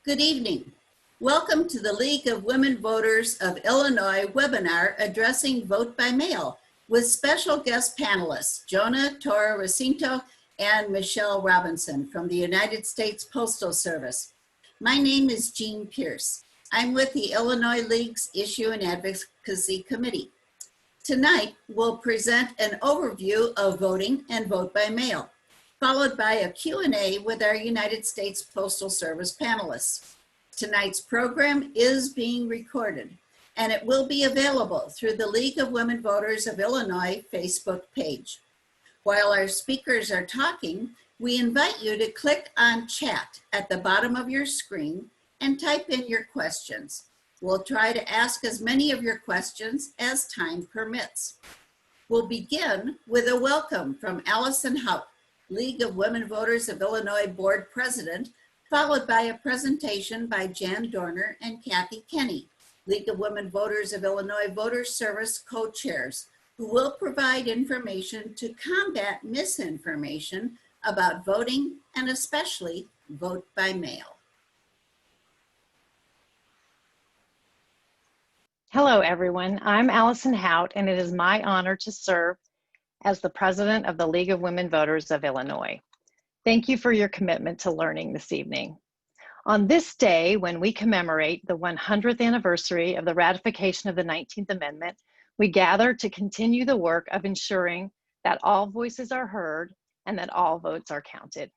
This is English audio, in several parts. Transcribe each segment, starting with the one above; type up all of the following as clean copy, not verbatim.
Good evening. Welcome to the League of Women Voters of Illinois webinar addressing vote by mail with special guest panelists, Jonah Torres-Recinto and Michelle Robinson from the United States Postal Service. My name is Jean Pierce. I'm with the Illinois League's Issue and Advocacy Committee. Tonight, we'll present an overview of voting and vote by mail, followed by a Q&A with our United States Postal Service panelists. Tonight's program is being recorded, and it will be available through the League of Women Voters of Illinois Facebook page. While our speakers are talking, we invite you to click on chat at the bottom of your screen and type in your questions. We'll try to ask as many of your questions as time permits. We'll begin with a welcome from Allison Hout, League of Women Voters of Illinois Board President, followed by a presentation by Jan Dorner and Kathy Kenny, League of Women Voters of Illinois Voter Service co-chairs, who will provide information to combat misinformation about voting and especially vote by mail. Hello, everyone. I'm Allison Hout, and it is my honor to serve as the president of the League of Women Voters of Illinois. Thank you for your commitment to learning this evening. On this day, when we commemorate the 100th anniversary of the ratification of the 19th Amendment, we gather to continue the work of ensuring that all voices are heard and that all votes are counted.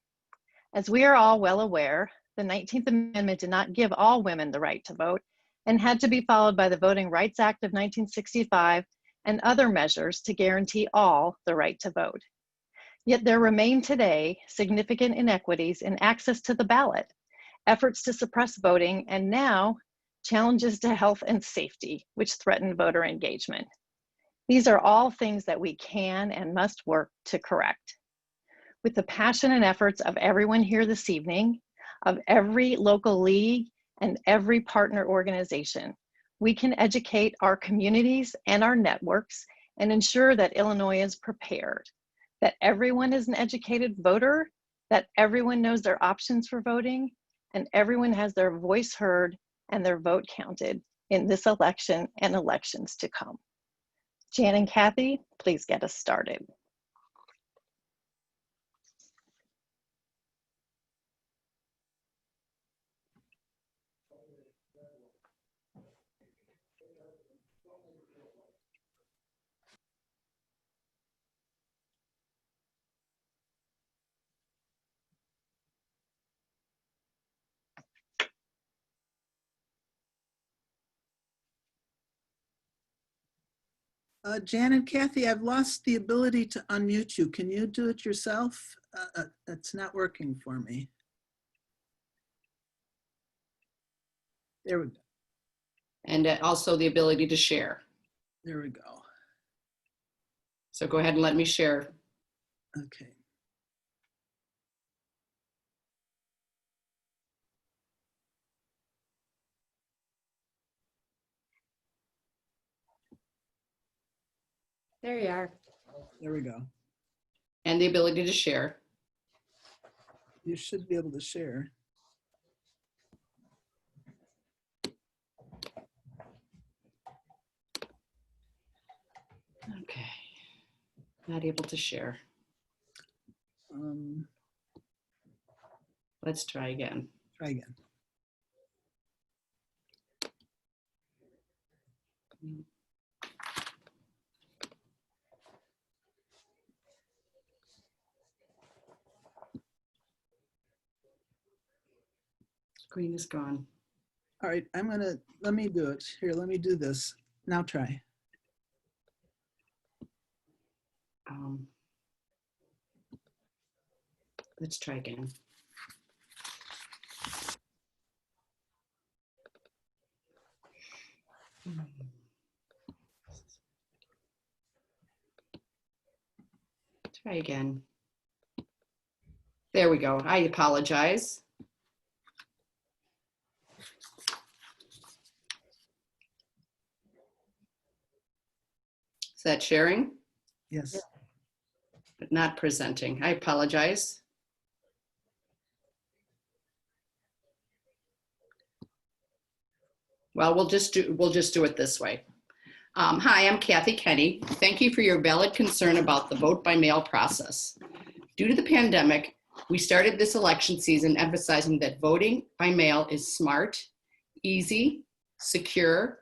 As we are all well aware, the 19th Amendment did not give all women the right to vote and had to be followed by the Voting Rights Act of 1965 and other measures to guarantee all the right to vote. Yet there remain today significant inequities in access to the ballot, efforts to suppress voting, and now challenges to health and safety, which threaten voter engagement. These are all things that we can and must work to correct. With the passion and efforts of everyone here this evening, of every local league and every partner organization, we can educate our communities and our networks and ensure that Illinois is prepared, that everyone is an educated voter, that everyone knows their options for voting, and everyone has their voice heard and their vote counted in this election and elections to come. Jan and Kathy, please get us started. Jan and Kathy, I've lost the ability to unmute you. Can you do it yourself? It's not working for me. There we go. And also the ability to share. There we go. So go ahead and let me share. Okay. There you are. There we go. And the ability to share. You should be able to share. Okay. Not able to share. Let's try again. Try again. Screen is gone. All right, let me do it. Here, let me do this. Now try. Let's try again. Try again. There we go. I apologize. Is that sharing? Yes. But not presenting. I apologize. Well, we'll just do it this way. Hi, I'm Kathy Kenny. Thank you for your valid concern about the vote by mail process. Due to the pandemic, we started this election season emphasizing that voting by mail is smart, easy, secure,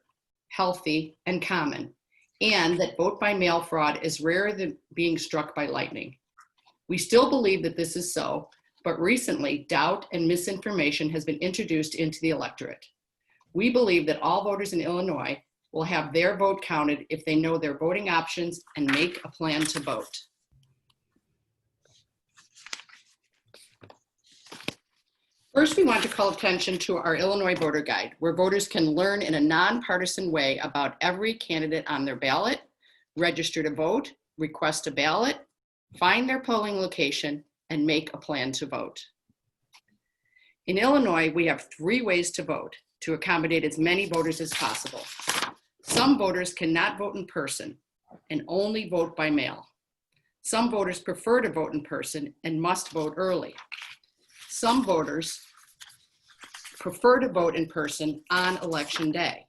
healthy, and common, and that vote by mail fraud is rarer than being struck by lightning. We still believe that this is so, but recently doubt and misinformation has been introduced into the electorate. We believe that all voters in Illinois will have their vote counted if they know their voting options and make a plan to vote. First, we want to call attention to our Illinois Voter Guide, where voters can learn in a nonpartisan way about every candidate on their ballot, register to vote, request a ballot, find their polling location, and make a plan to vote. In Illinois, we have 3 ways to vote to accommodate as many voters as possible. Some voters cannot vote in person and only vote by mail. Some voters prefer to vote in person and must vote early. Some voters prefer to vote in person on election day.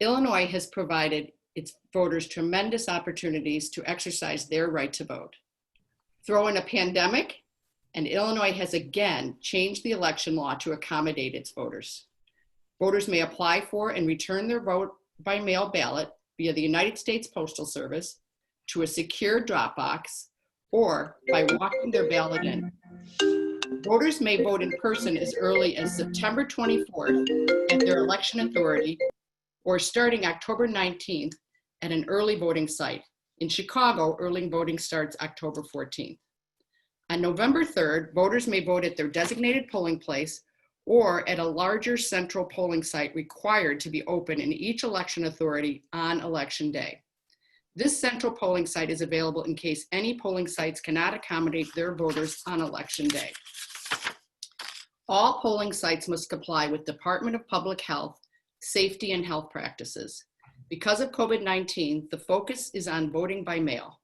Illinois has provided its voters tremendous opportunities to exercise their right to vote. Throw in a pandemic, and Illinois has again changed the election law to accommodate its voters. Voters may apply for and return their vote by mail ballot via the United States Postal Service to a secure drop box or by walking their ballot in. Voters may vote in person as early as September 24th at their election authority or starting October 19th at an early voting site. In Chicago, early voting starts October 14th. On November 3rd, voters may vote at their designated polling place or at a larger central polling site required to be open in each election authority on election day. This central polling site is available in case any polling sites cannot accommodate their voters on election day. All polling sites must comply with Department of Public Health, safety, and health practices. Because of COVID-19, the focus is on voting by mail.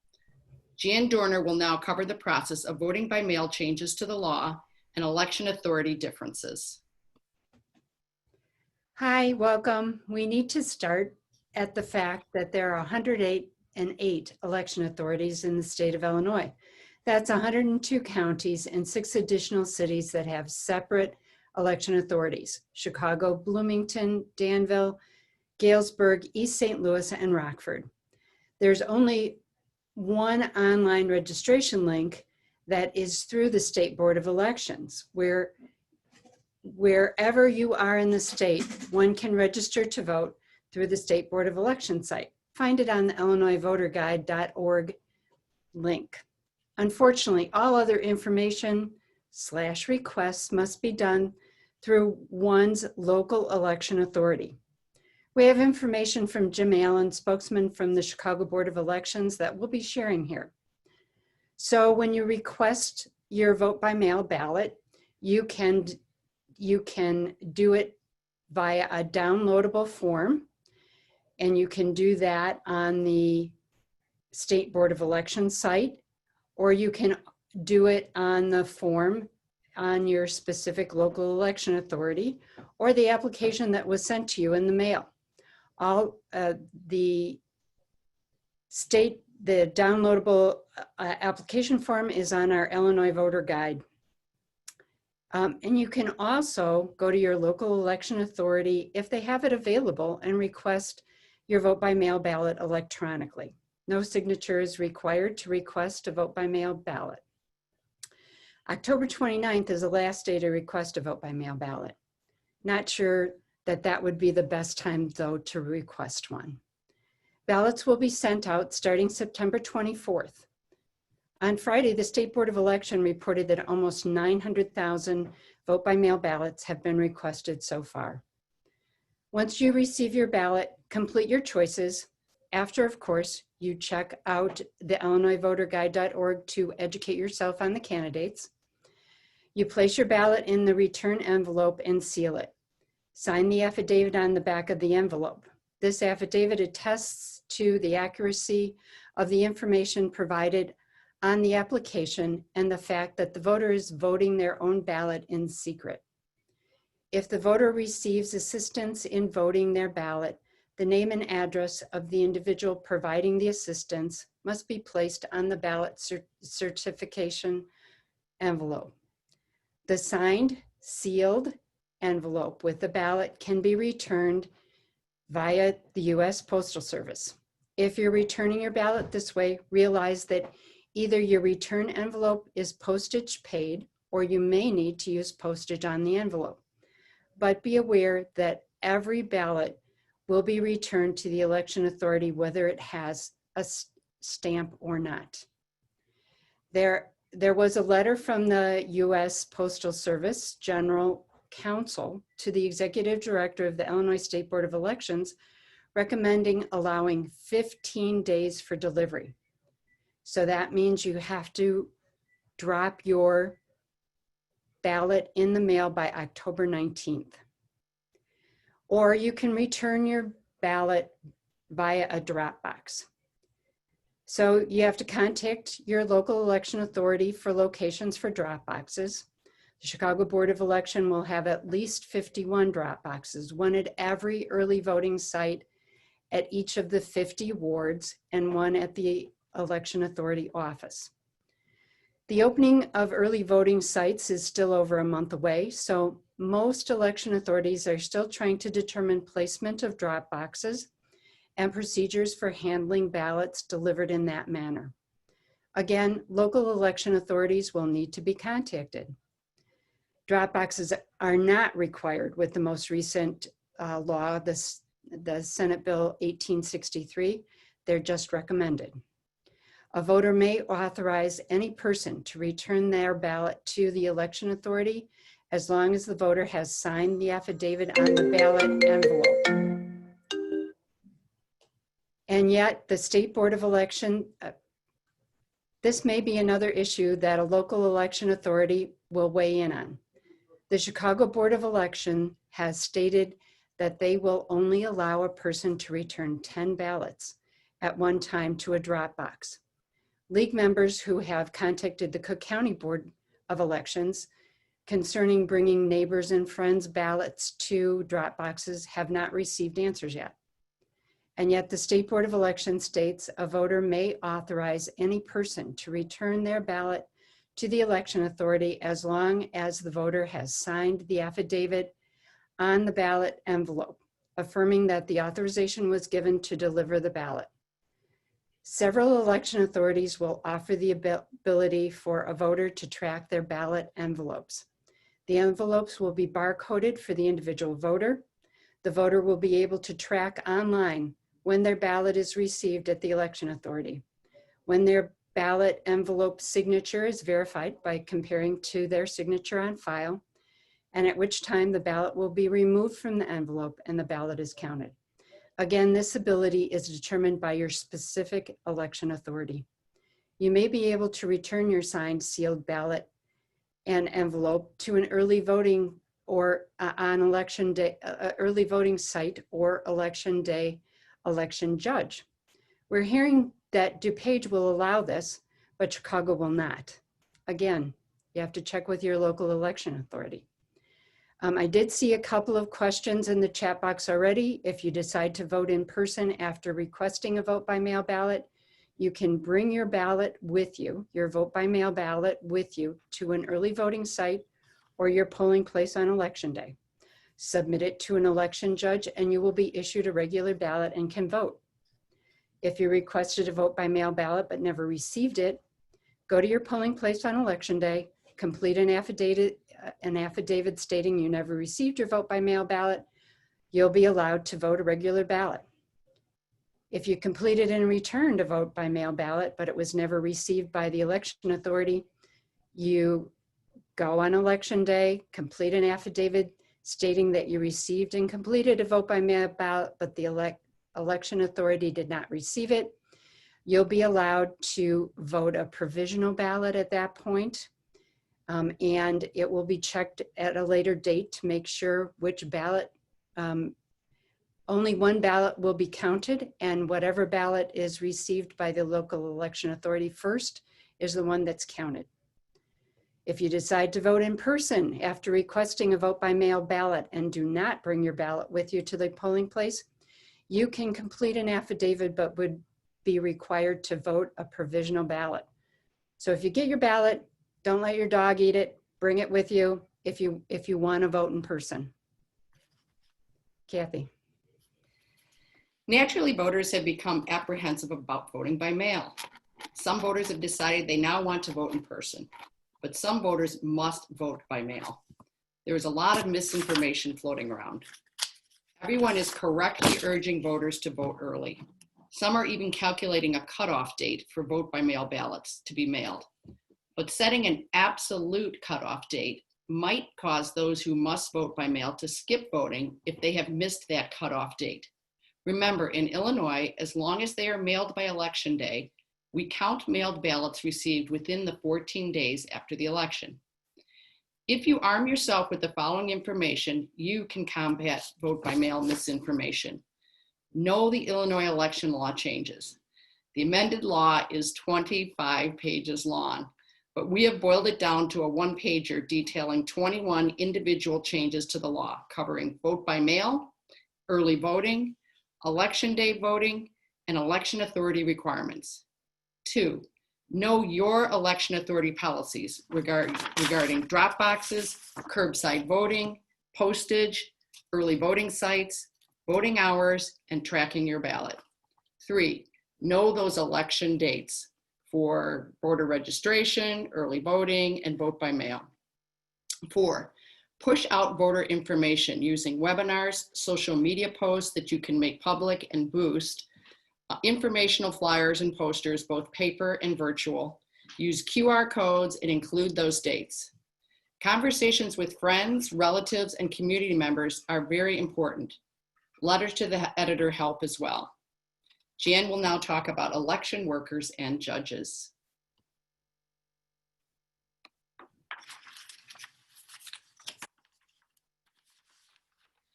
Jan Dorner will now cover the process of voting by mail changes to the law and election authority differences. Hi, welcome. We need to start at the fact that there are 108 election authorities in the state of Illinois. That's 102 counties and 6 additional cities that have separate election authorities: Chicago, Bloomington, Danville, Galesburg, East St. Louis, and Rockford. There's only one online registration link that is through the State Board of Elections, where wherever you are in the state, one can register to vote through the State Board of Elections site. Find it on the IllinoisVoterGuide.org link. Unfortunately, all other information/requests must be done through one's local election authority. We have information from Jim Allen, spokesman from the Chicago Board of Elections, that we'll be sharing here. So when you request your vote by mail ballot, you can do it via a downloadable form, and you can do that on the State Board of Elections site, or you can do it on the form on your specific local election authority, or the application that was sent to you in the mail. The downloadable application form is on our Illinois Voter Guide. And you can also go to your local election authority if they have it available and request your vote by mail ballot electronically. No signature is required to request a vote by mail ballot. October 29th is the last day to request a vote by mail ballot. Not sure that would be the best time, though, to request one. Ballots will be sent out starting September 24th. On Friday, the State Board of Election reported that almost 900,000 vote by mail ballots have been requested so far. Once you receive your ballot, complete your choices. After, of course, you check out the IllinoisVoterGuide.org to educate yourself on the candidates. You place your ballot in the return envelope and seal it. Sign the affidavit on the back of the envelope. This affidavit attests to the accuracy of the information provided on the application and the fact that the voter is voting their own ballot in secret. If the voter receives assistance in voting their ballot, the name and address of the individual providing the assistance must be placed on the ballot certification envelope. The signed, sealed envelope with the ballot can be returned via the U.S. Postal Service. If you're returning your ballot this way, realize that either your return envelope is postage paid or you may need to use postage on the envelope. But be aware that every ballot will be returned to the election authority whether it has a stamp or not. There was a letter from the U.S. Postal Service General Counsel to the Executive Director of the Illinois State Board of Elections recommending allowing 15 days for delivery. So that means you have to drop your ballot in the mail by October 19th. Or you can return your ballot via a drop box. So you have to contact your local election authority for locations for drop boxes. The Chicago Board of Election will have at least 51 drop boxes, one at every early voting site at each of the 50 wards and one at the election authority office. The opening of early voting sites is still over a month away, so most election authorities are still trying to determine placement of drop boxes and procedures for handling ballots delivered in that manner. Again, local election authorities will need to be contacted. Drop boxes are not required with the most recent law, the Senate Bill 1863. They're just recommended. A voter may authorize any person to return their ballot to the election authority as long as the voter has signed the affidavit on the ballot envelope. And yet the State Board of Election, this may be another issue that a local election authority will weigh in on. The Chicago Board of Election has stated that they will only allow a person to return 10 ballots at one time to a drop box. League members who have contacted the Cook County Board of Elections concerning bringing neighbors and friends' ballots to drop boxes have not received answers yet. And yet the State Board of Elections states a voter may authorize any person to return their ballot to the election authority as long as the voter has signed the affidavit on the ballot envelope, affirming that the authorization was given to deliver the ballot. Several election authorities will offer the ability for a voter to track their ballot envelopes. The envelopes will be barcoded for the individual voter. The voter will be able to track online when their ballot is received at the election authority, when their ballot envelope signature is verified by comparing to their signature on file, and at which time the ballot will be removed from the envelope and the ballot is counted. Again, this ability is determined by your specific election authority. You may be able to return your signed sealed ballot and envelope to an early voting or on election day, early voting site or election day election judge. We're hearing that DuPage will allow this, but Chicago will not. Again, you have to check with your local election authority. I did see a couple of questions in the chat box already. If you decide to vote in person after requesting a vote by mail ballot, you can bring your ballot with you, your vote by mail ballot with you to an early voting site or your polling place on election day. Submit it to an election judge and you will be issued a regular ballot and can vote. If you requested a vote by mail ballot but never received it, go to your polling place on election day, complete an affidavit stating you never received your vote by mail ballot, you'll be allowed to vote a regular ballot. If you completed and returned a vote by mail ballot, but it was never received by the election authority, you go on election day, complete an affidavit stating that you received and completed a vote by mail ballot, but the election authority did not receive it. You'll be allowed to vote a provisional ballot at that point. And it will be checked at a later date to make sure which ballot, only one ballot will be counted, and whatever ballot is received by the local election authority first is the one that's counted. If you decide to vote in person after requesting a vote by mail ballot and do not bring your ballot with you to the polling place, you can complete an affidavit but would be required to vote a provisional ballot. So if you get your ballot, don't let your dog eat it, bring it with you if you want to vote in person. Kathy. Naturally, voters have become apprehensive about voting by mail. Some voters have decided they now want to vote in person, but some voters must vote by mail. There is a lot of misinformation floating around. Everyone is correctly urging voters to vote early. Some are even calculating a cutoff date for vote by mail ballots to be mailed. But setting an absolute cutoff date might cause those who must vote by mail to skip voting if they have missed that cutoff date. Remember, in Illinois, as long as they are mailed by Election Day, we count mailed ballots received within the 14 days after the election. If you arm yourself with the following information, you can combat vote by mail misinformation. Know the Illinois election law changes. The amended law is 25 pages long, but we have boiled it down to a one-pager detailing 21 individual changes to the law, covering vote by mail, early voting, election day voting, and election authority requirements. 2, know your election authority policies regarding drop boxes, curbside voting, postage, early voting sites, voting hours, and tracking your ballot. 3, know those election dates for voter registration, early voting, and vote by mail. 4, push out voter information using webinars, social media posts that you can make public and boost, informational flyers and posters, both paper and virtual. Use QR codes and include those dates. Conversations with friends, relatives, and community members are very important. Letters to the editor help as well. Jan will now talk about election workers and judges.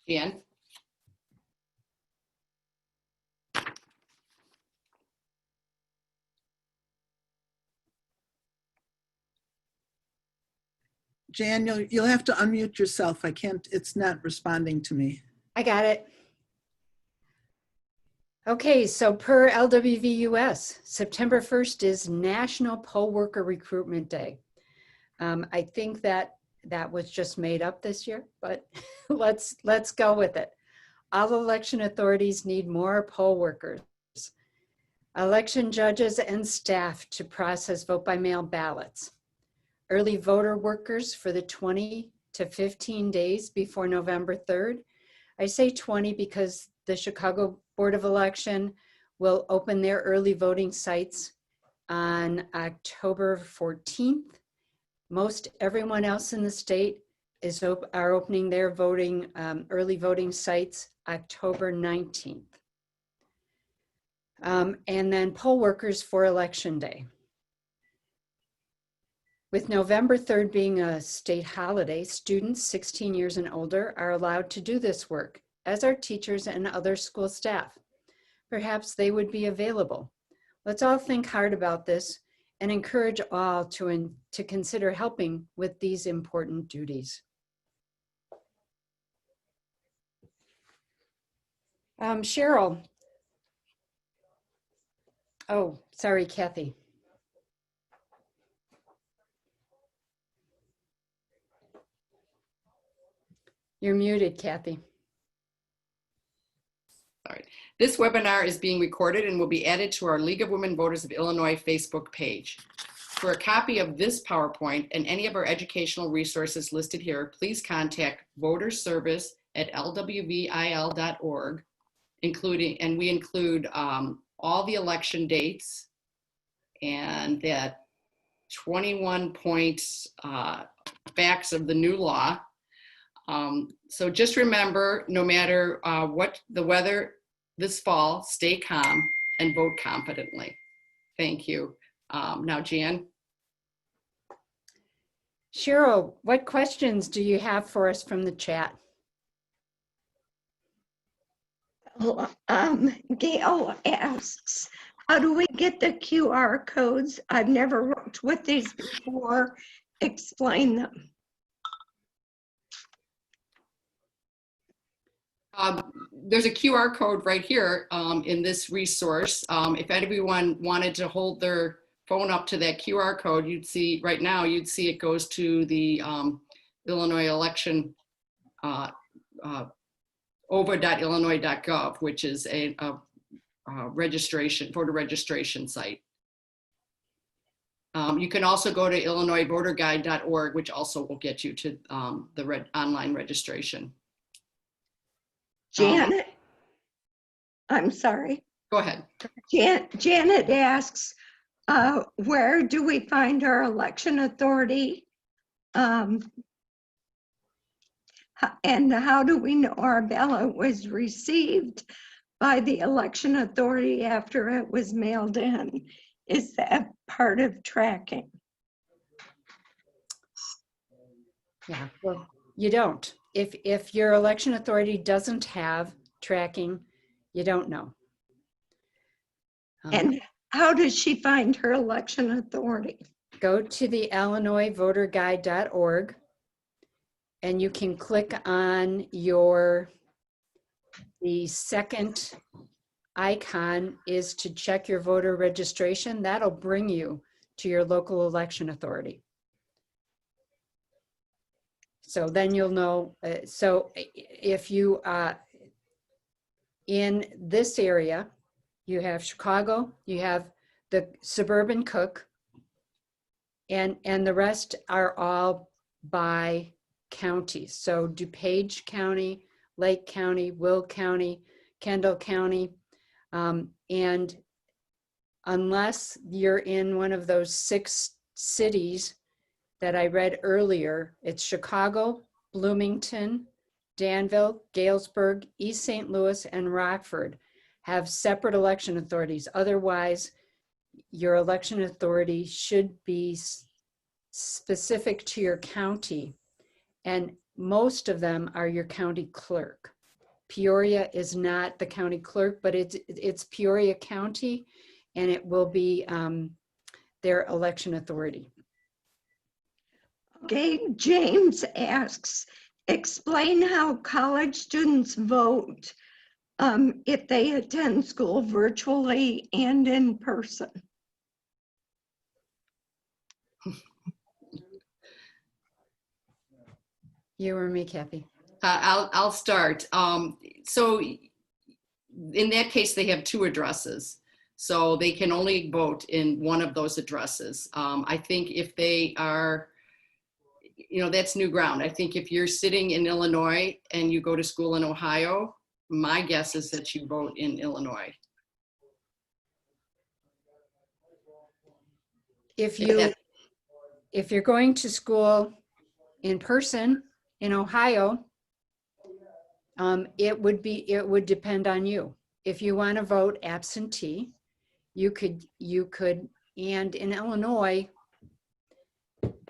Jan? Jan, you'll have to unmute yourself. I can't, it's not responding to me. I got it. Okay, so per LWVUS, September 1st is National Poll Worker Recruitment Day. I think that was just made up this year, but let's go with it. All election authorities need more poll workers, election judges and staff to process vote by mail ballots, early voter workers for the 20 to 15 days before November 3rd. I say 20 because the Chicago Board of Election will open their early voting sites on October 14th. Most everyone else in the state are opening their early voting sites October 19th. And then poll workers for Election Day. With November 3rd being a state holiday, students 16 years and older are allowed to do this work, as are teachers and other school staff. Perhaps they would be available. Let's all think hard about this and encourage all to consider helping with these important duties. Cheryl. Oh, sorry, Kathy. You're muted, Kathy. Sorry. This webinar is being recorded and will be added to our League of Women Voters of Illinois Facebook page. For a copy of this PowerPoint and any of our educational resources listed here, please contact voterservice@lwvil.org, and we include all the election dates and that 21 points facts of the new law. So just remember, no matter what the weather this fall, stay calm and vote confidently. Thank you. Now, Jan. Cheryl, what questions do you have for us from the chat? Gail asks, how do we get the QR codes? I've never worked with these before, explain them? There's a QR code right here in this resource. If anyone wanted to hold their phone up to that QR code, you'd see right now, you'd see it goes to the Illinois election, ova.illinois.gov, which is a registration, voter registration site. You can also go to illinoisvoterguide.org, which also will get you to the online registration. Janet, I'm sorry. Go ahead. Janet asks, where do we find our election authority? And how do we know our ballot was received by the election authority after it was mailed in? Is that part of tracking? Yeah, well, you don't. If your election authority doesn't have tracking, you don't know. And how does she find her election authority? Go to the illinoisvoterguide.org and you can click on the second icon is to check your voter registration. That'll bring you to your local election authority. So then you'll know, so if you, in this area, you have Chicago, you have the suburban Cook, and the rest are all by counties. So DuPage County, Lake County, Will County, Kendall County, and unless you're in one of those 6 cities that I read earlier, it's Chicago, Bloomington, Danville, Galesburg, East St. Louis, and Rockford have separate election authorities. Otherwise, your election authority should be specific to your county, and most of them are your county clerk. Peoria is not the county clerk, but it's Peoria County, and it will be their election authority. Okay, James asks, explain how college students vote if they attend school virtually and in person. You or me, Kathy? I'll start. So in that case, they have 2 addresses. So they can only vote in one of those addresses. I think if they are, that's new ground. I think if you're sitting in Illinois and you go to school in Ohio, my guess is that you vote in Illinois. If you're going to school in person in Ohio, it would depend on you. If you want to vote absentee, you could, and in Illinois,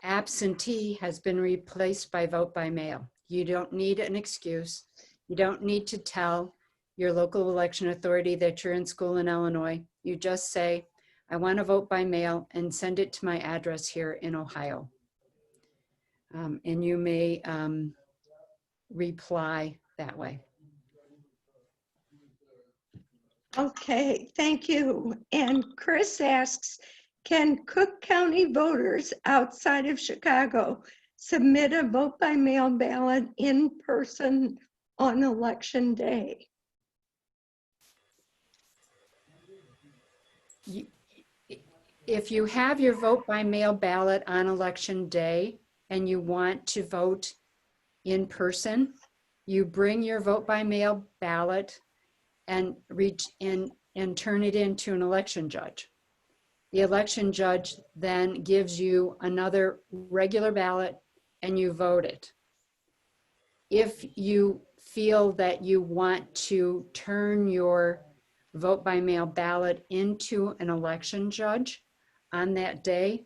absentee has been replaced by vote by mail. You don't need an excuse. You don't need to tell your local election authority that you're in school in Illinois. You just say, I want to vote by mail, and send it to my address here in Ohio. And you may reply that way. Okay, thank you. And Chris asks, can Cook County voters outside of Chicago submit a vote by mail ballot in person on election day? If you have your vote by mail ballot on election day and you want to vote in person, you bring your vote by mail ballot and turn it into an election judge. The election judge then gives you another regular ballot and you vote it. If you feel that you want to turn your vote by mail ballot into an election judge on that day,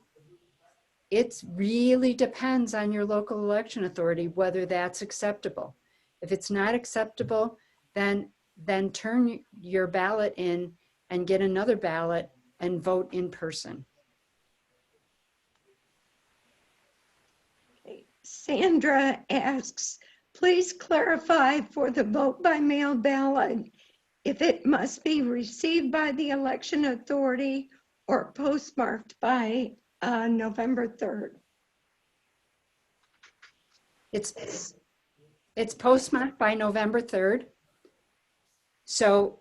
it really depends on your local election authority whether that's acceptable. If it's not acceptable, then turn your ballot in and get another ballot and vote in person. Sandra asks, please clarify for the vote by mail ballot if it must be received by the election authority or postmarked by November 3rd. It's postmarked by November 3rd. So,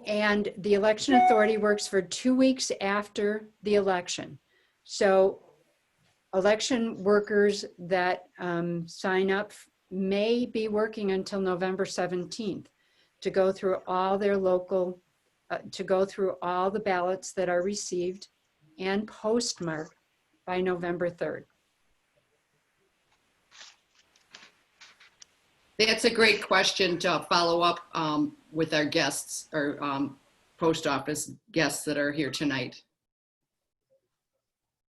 and the election authority works for 2 weeks after the election. So election workers that sign up may be working until November 17th to go through all their local, to go through all the ballots that are received and postmarked by November 3rd. That's a great question to follow up with our guests or post office guests that are here tonight.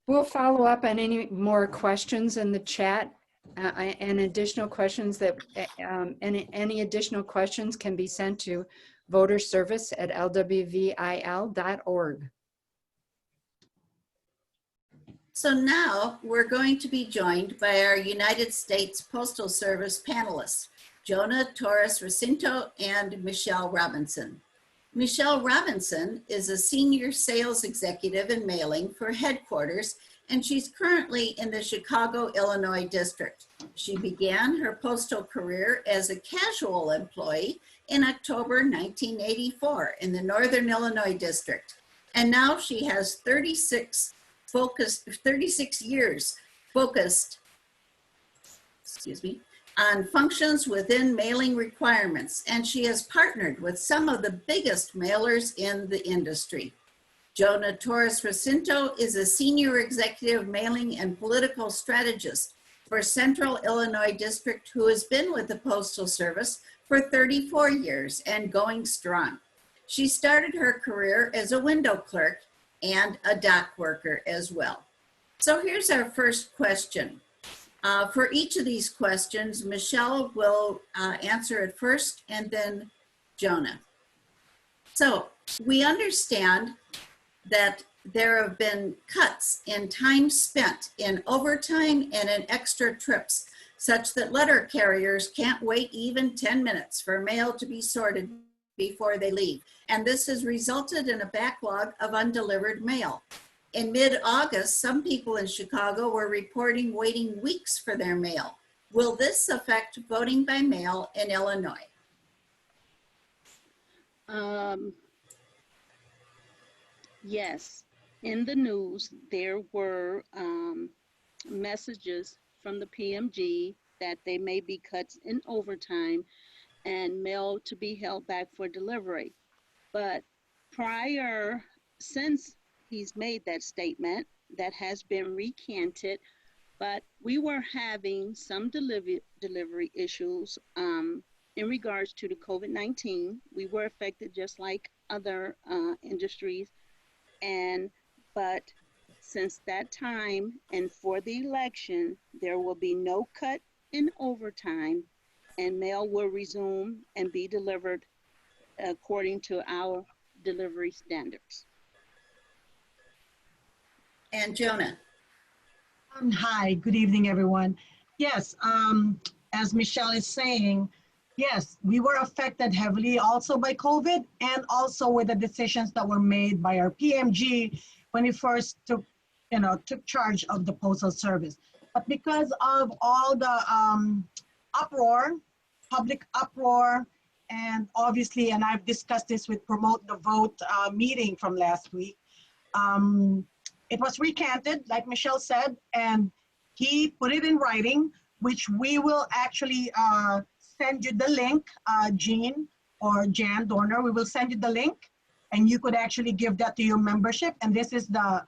We'll follow up on any more questions in the chat and additional questions that any additional questions can be sent to voterservice@lwvil.org. So now we're going to be joined by our United States Postal Service panelists, Jonah Torres-Recinto and Michelle Robinson. Michelle Robinson is a senior sales executive in mailing for headquarters, and she's currently in the Chicago, Illinois district. She began her postal career as a casual employee in October 1984 in the Northern Illinois district. And now she has 36 years focused, on functions within mailing requirements, and she has partnered with some of the biggest mailers in the industry. Jonah Torres-Recinto is a senior executive mailing and political strategist for Central Illinois District who has been with the Postal Service for 34 years and going strong. She started her career as a window clerk and a dock worker as well. So here's our first question. For each of these questions, Michelle will answer it first and then Jonah. So we understand that there have been cuts in time spent in overtime and in extra trips, such that letter carriers can't wait even 10 minutes for mail to be sorted before they leave. And this has resulted in a backlog of undelivered mail. In mid-August, some people in Chicago were reporting waiting weeks for their mail. Will this affect voting by mail in Illinois? Yes, in the news, there were messages from the PMG that there may be cuts in overtime and mail to be held back for delivery. But since he's made that statement, that has been recanted, but we were having some delivery issues in regards to the COVID-19. We were affected just like other industries. But since that time and for the election, there will be no cut in overtime and mail will resume and be delivered according to our delivery standards. And Jonah. Hi, good evening, everyone. Yes, as Michelle is saying, yes, we were affected heavily also by COVID and also with the decisions that were made by our PMG when we first took charge of the Postal Service. But because of all the uproar, public uproar, and obviously, and I've discussed this with Promote the Vote meeting from last week, it was recanted, like Michelle said, and he put it in writing, which we will actually send you the link, Jean or Jan Dorner, we will send you the link and you could actually give that to your membership. And this is the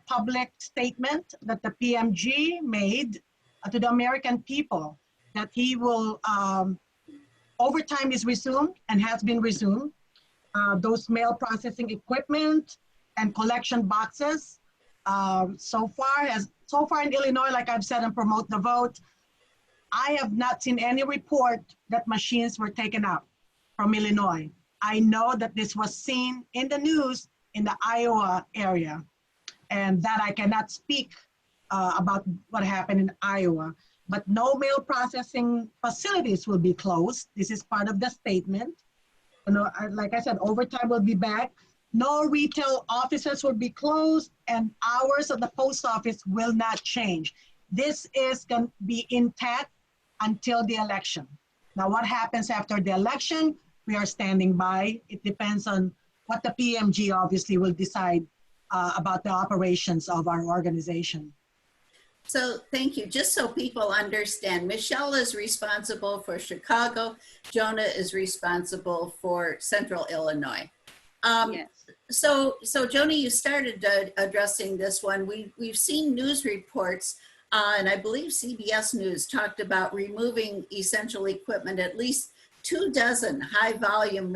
public statement that the PMG made to the American people, that he will, overtime is resumed and has been resumed. Those mail processing equipment and collection boxes, so far in Illinois, like I've said and Promote the Vote, I have not seen any report that machines were taken out from Illinois. I know that this was seen in the news in the Iowa area, and that I cannot speak about what happened in Iowa. but no mail processing facilities will be closed. This is part of the statement. You know, like I said, overtime will be back. No retail offices will be closed, and hours of the post office will not change. This is going to be intact until the election. Now, what happens after the election? We are standing by. It depends on what the PMG obviously will decide about the operations of our organization. So thank you. Just so people understand, Michelle is responsible for Chicago. Jonah is responsible for Central Illinois. Yes. So Jonah, you started addressing this one. We've seen news reports, and I believe CBS News talked about removing essential equipment, at least 24 high volume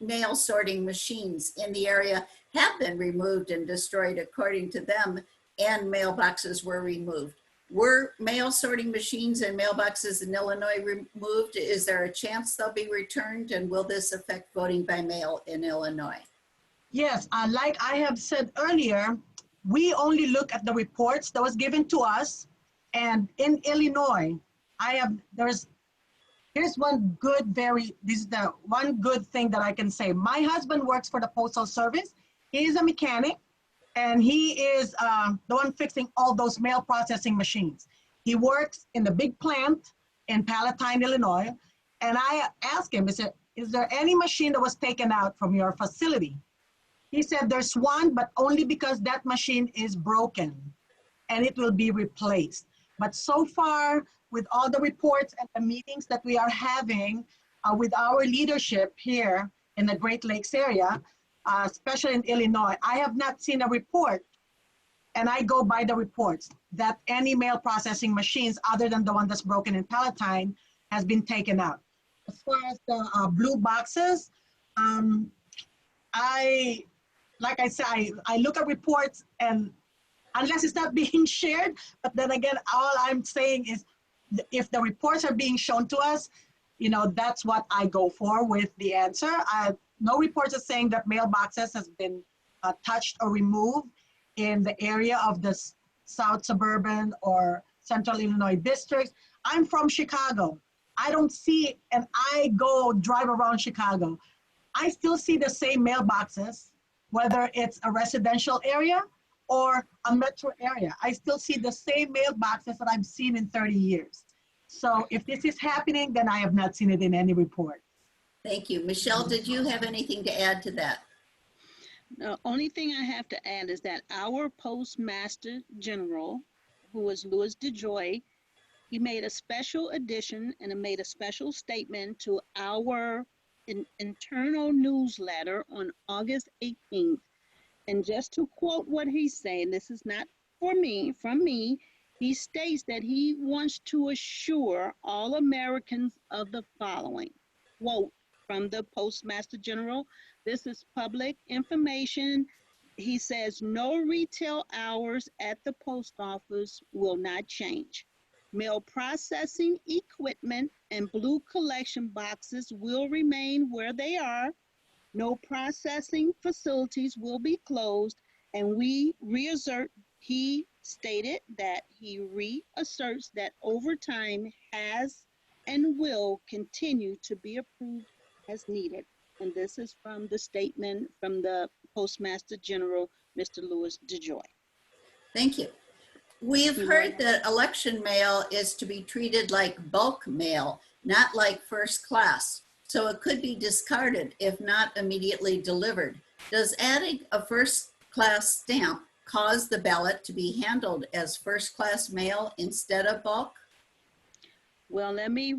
mail sorting machines in the area have been removed and destroyed according to them, and mailboxes were removed. Were mail sorting machines and mailboxes in Illinois removed? Is there a chance they'll be returned, and will this affect voting by mail in Illinois? Yes, like I have said earlier, we only look at the reports that was given to us. And in Illinois, here's one good, this is the one good thing that I can say. My husband works for the Postal Service. He is a mechanic, and he is the one fixing all those mail processing machines. He works in the big plant in Palatine, Illinois. And I asked him, I said, is there any machine that was taken out from your facility? He said there's one, but only because that machine is broken and it will be replaced. But so far, with all the reports and the meetings that we are having with our leadership here in the Great Lakes area, especially in Illinois, I have not seen a report, and I go by the reports, that any mail processing machines other than the one that's broken in Palatine has been taken out. As far as the blue boxes, like I said, I look at reports, and unless it's not being shared, but then again, all I'm saying is if the reports are being shown to us, you know, that's what I go for with the answer. No reports are saying that mailboxes has been touched or removed in the area of the South Suburban or Central Illinois districts. I'm from Chicago. I don't see, and I go drive around Chicago. I still see the same mailboxes, whether it's a residential area or a metro area. I still see the same mailboxes that I've seen in 30 years. So if this is happening, then I have not seen it in any report. Thank you. Michelle, did you have anything to add to that? The only thing I have to add is that our Postmaster General, who is Louis DeJoy, he made a special edition and made a special statement to our internal newsletter on August 18th. And just to quote what he's saying, this is not from me, he states that he wants to assure all Americans of the following. Quote from the Postmaster General, this is public information. He says, no retail hours at the post office will not change. Mail processing equipment and blue collection boxes will remain where they are. No processing facilities will be closed, and he stated that he reasserts that overtime has and will continue to be approved as needed. And this is from the statement from the Postmaster General, Mr. Louis DeJoy. Thank you. We have heard that election mail is to be treated like bulk mail, not like first class. So it could be discarded if not immediately delivered. Does adding a first class stamp cause the ballot to be handled as first class mail instead of bulk? Well, let me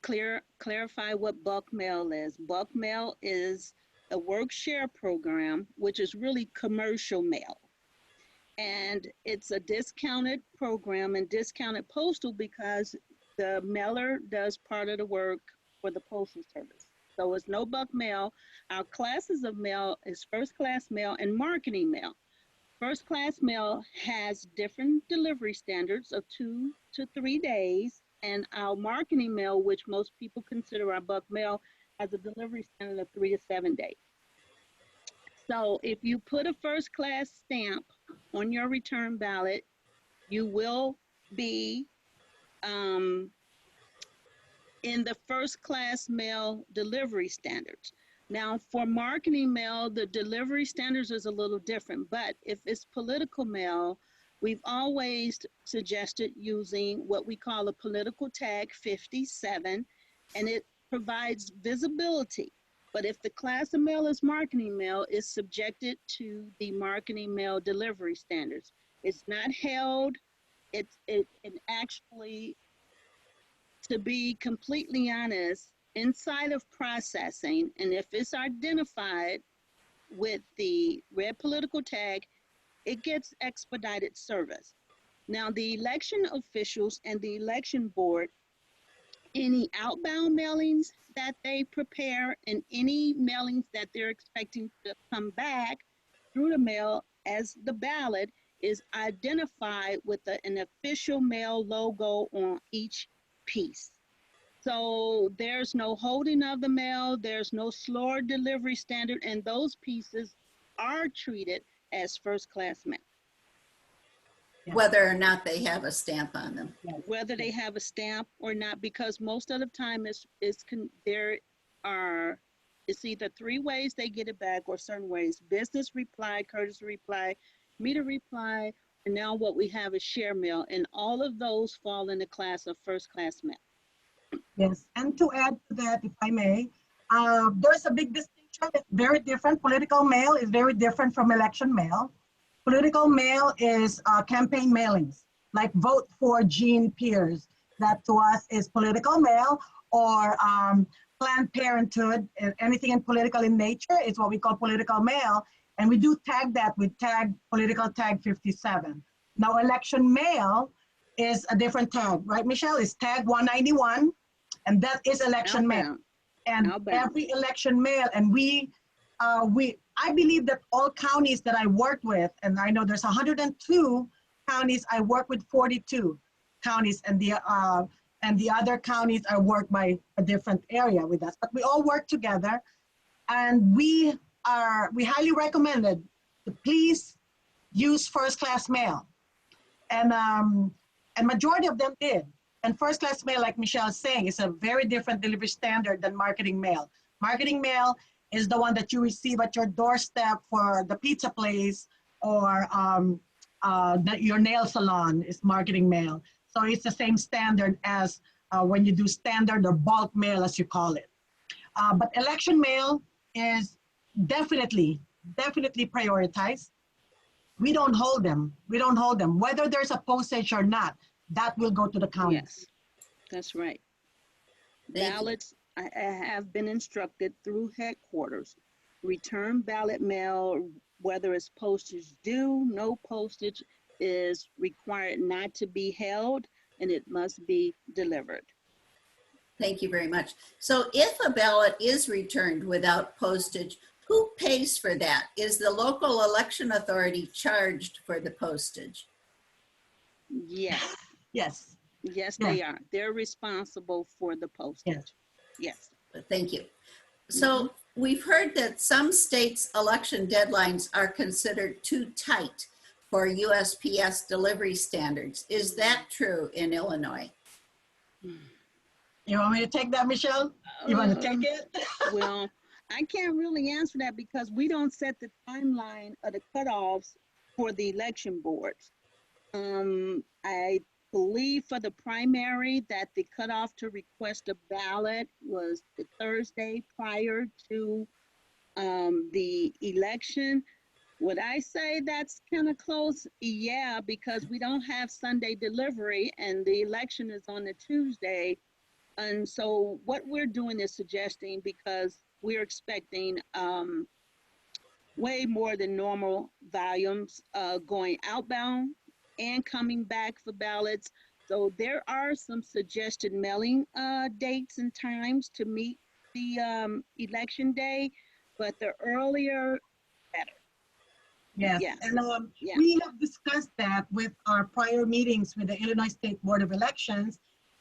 clarify what bulk mail is. Bulk mail is a work share program, which is really commercial mail. And it's a discounted program and discounted postal because the mailer does part of the work for the Postal Service. So it's no bulk mail. Our classes of mail is first class mail and marketing mail. First class mail has different delivery standards of 2 to 3 days, and our marketing mail, which most people consider our bulk mail, has a delivery standard of 3 to 7 days. So if you put a first class stamp on your return ballot, you will be in the first class mail delivery standards. Now, for marketing mail, the delivery standards is a little different, but if it's political mail, we've always suggested using what we call a political tag 57, and it provides visibility. But if the class of mail is marketing mail, it's subjected to the marketing mail delivery standards. It's not held. It actually, to be completely honest, inside of processing, and if it's identified with the red political tag, it gets expedited service. Now, the election officials and the election board, any outbound mailings that they prepare and any mailings that they're expecting to come back through the mail as the ballot is identified with an official mail logo on each piece. So there's no holding of the mail, there's no slower delivery standard, and those pieces are treated as first class mail. Whether or not they have a stamp on them. Whether they have a stamp or not, because most of the time it's either 3 ways they get it back or certain ways: business reply, courtesy reply, meter reply, and now what we have is share mail, and all of those fall in the class of first class mail. Yes, and to add to that, if I may, there's a big distinction. It's very different. Political mail is very different from election mail. Political mail is campaign mailings, like vote for Jean Pierce. That to us is political mail, or Planned Parenthood, anything in political in nature is what we call political mail. And we do tag that with political tag 57. Now, election mail is a different tag, right, Michelle? It's tag 191, and that is election mail. And every election mail, and I believe that all counties that I worked with, and I know there's 102 counties, I work with 42 counties, and the other counties I work by a different area with us. But we all work together, and we highly recommended to please use first class mail. And majority of them did. And first class mail, like Michelle is saying, is a very different delivery standard than marketing mail. Marketing mail is the one that you receive at your doorstep for the pizza place, or your nail salon is marketing mail. So it's the same standard as when you do standard or bulk mail, as you call it. But election mail is definitely prioritized. We don't hold them. Whether there's a postage or not, that will go to the county. Yes, that's right. Ballots, I have been instructed through headquarters, return ballot mail, whether it's postage due, no postage, is required not to be held, and it must be delivered. Thank you very much. So if a ballot is returned without postage, who pays for that? Is the local election authority charged for the postage? Yes. Yes. Yes, they are. They're responsible for the postage. Yes. Thank you. So we've heard that some states' election deadlines are considered too tight for USPS delivery standards. Is that true in Illinois? You want me to take that, Michelle? You want to take it? Well, I can't really answer that because we don't set the timeline of the cutoffs for the election boards. I believe for the primary that the cutoff to request a ballot was the Thursday prior to the election. Would I say that's kind of close? Yeah, because we don't have Sunday delivery and the election is on a Tuesday. And so what we're doing is suggesting, because we're expecting way more than normal volumes going outbound and coming back for ballots. So there are some suggested mailing dates and times to meet the election day, but the earlier, better. Yes, Yes. and we have discussed that with our prior meetings with the Illinois State Board of Elections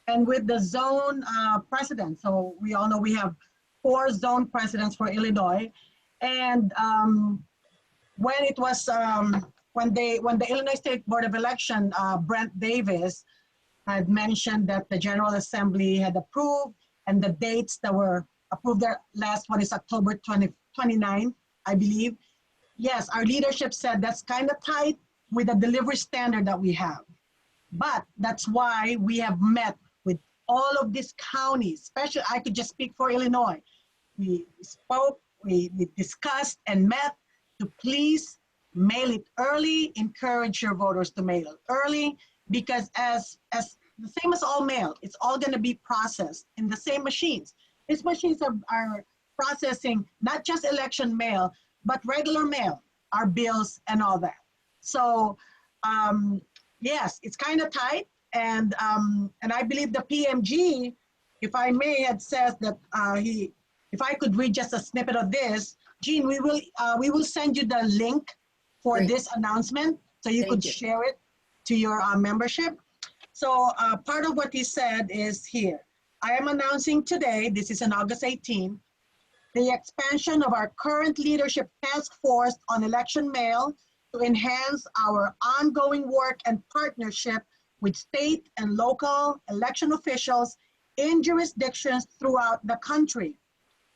and with the zone president. So we all know we have 4 zone presidents for Illinois. And when it was, when the Illinois State Board of Election, Brent Davis, had mentioned that the General Assembly had approved, and the dates that were approved, the last one is October 29, I believe. Yes, our leadership said that's kind of tight with the delivery standard that we have. But that's why we have met with all of these counties, especially I could just speak for Illinois. We spoke, we discussed and met to please mail it early, encourage your voters to mail it early, because as the same as all mail, it's all going to be processed in the same machines. These machines are processing not just election mail, but regular mail, our bills and all that. So yes, it's kind of tight, and I believe the PMG, if I may, had said that if I could read just a snippet of this, Jean, we will send you the link for Great. this announcement so you Thank could you. share it to your membership. So part of what he said is here. I am announcing today, this is on August 18, the expansion of our current leadership task force on election mail to enhance our ongoing work and partnership with state and local election officials in jurisdictions throughout the country.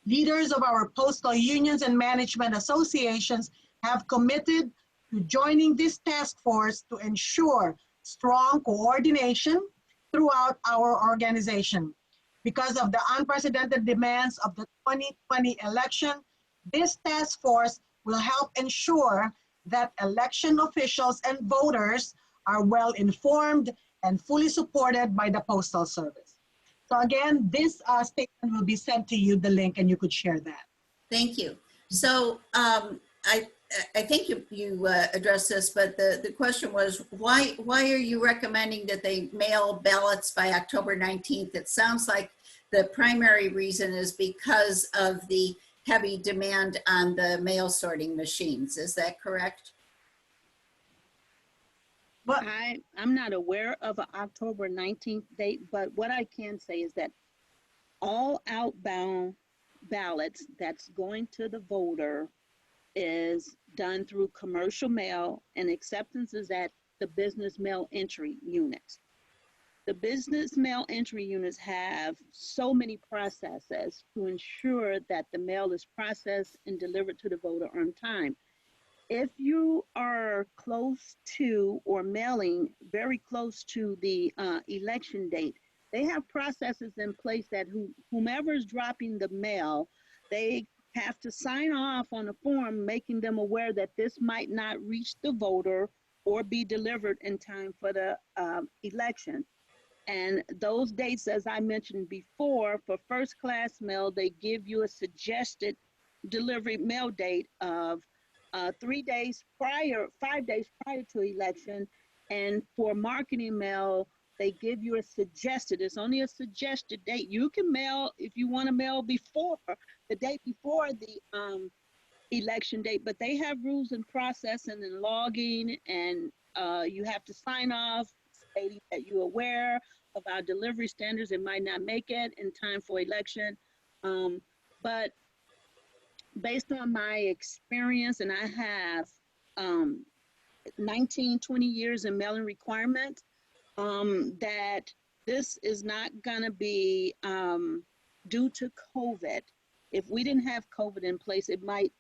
Leaders of our postal unions and management associations have committed to joining this task force to ensure strong coordination throughout our organization. Because of the unprecedented demands of the 2020 election, this task force will help ensure that election officials and voters are well informed and fully supported by the Postal Service. So again, this statement will be sent to you, the link, and you could share that. Thank you. So I think you addressed this, but the question was, why are you recommending that they mail ballots by October 19th? It sounds like the primary reason is because of the heavy demand on the mail sorting machines. Is that correct? Well, I'm not aware of an October 19th date, but what I can say is that all outbound ballots that's going to the voter is done through commercial mail, and acceptance is at the business mail entry units. The business mail entry units have so many processes to ensure that the mail is processed and delivered to the voter on time. If you are close to or mailing very close to the election date, they have processes in place that whomever is dropping the mail, they have to sign off on a form making them aware that this might not reach the voter or be delivered in time for the election. And those dates, as I mentioned before, for first class mail, they give you a suggested delivery mail date of 5 days prior to election. And for marketing mail, they give you it's only a suggested date. You can mail if you want to mail before the date before the election date, but they have rules and process and then logging, and you have to sign off stating that you're aware of our delivery standards. It might not make it in time for election, but based on my experience, and I have 19, 20 years in mailing requirement, that this is not gonna be due to COVID. If we didn't have COVID in place, it might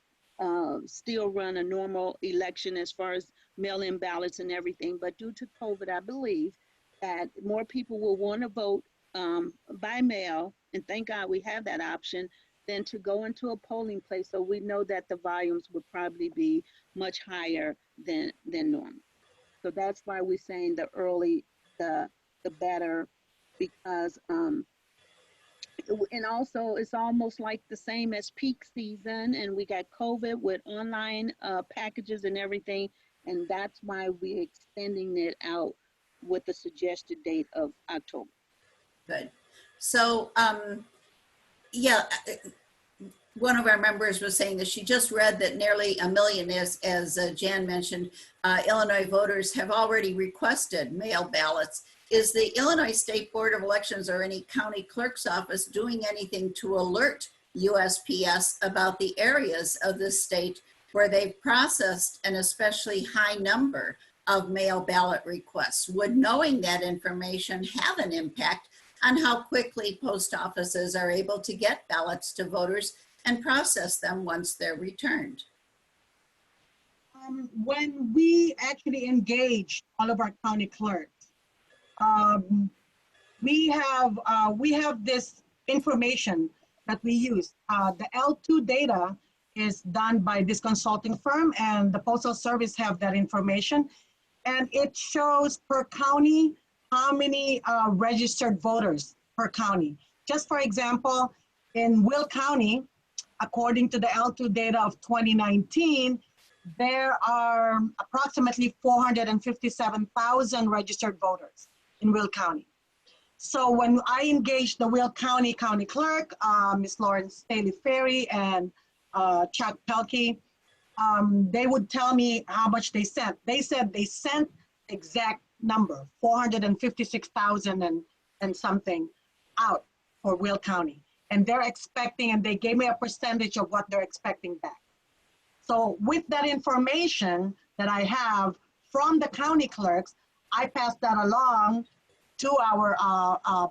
still run a normal election as far as mail-in ballots and everything. But due to COVID, I believe that more people will want to vote by mail, and thank God we have that option, than to go into a polling place. So we know that the volumes would probably be much higher than normal. So that's why we're saying the early, the better, because and also it's almost like the same as peak season, and we got COVID with online packages and everything, and that's why we're extending it out with the suggested date of October. Good. So, yeah, one of our members was saying that she just read that nearly 1 million, as Jan mentioned, Illinois voters have already requested mail ballots. Is the Illinois State Board of Elections or any county clerk's office doing anything to alert USPS about the areas of the state where they've processed an especially high number of mail ballot requests? Would knowing that information have an impact on how quickly post offices are able to get ballots to voters and process them once they're returned? When we actually engage all of our county clerks, we have this information that we use. The L2 data is done by this consulting firm, and the Postal Service have that information. And it shows per county how many registered voters per county. Just for example, in Will County, according to the L2 data of 2019, there are approximately 457,000 registered voters in Will County. So when I engaged the Will County County Clerk, Ms. Lawrence Staley Ferry and Chuck Pelkey, they would tell me how much they sent. They said they sent exact number, 456,000 and something out for Will County. And they're expecting, and they gave me a percentage of what they're expecting back. So with that information that I have from the county clerks, I pass that along to our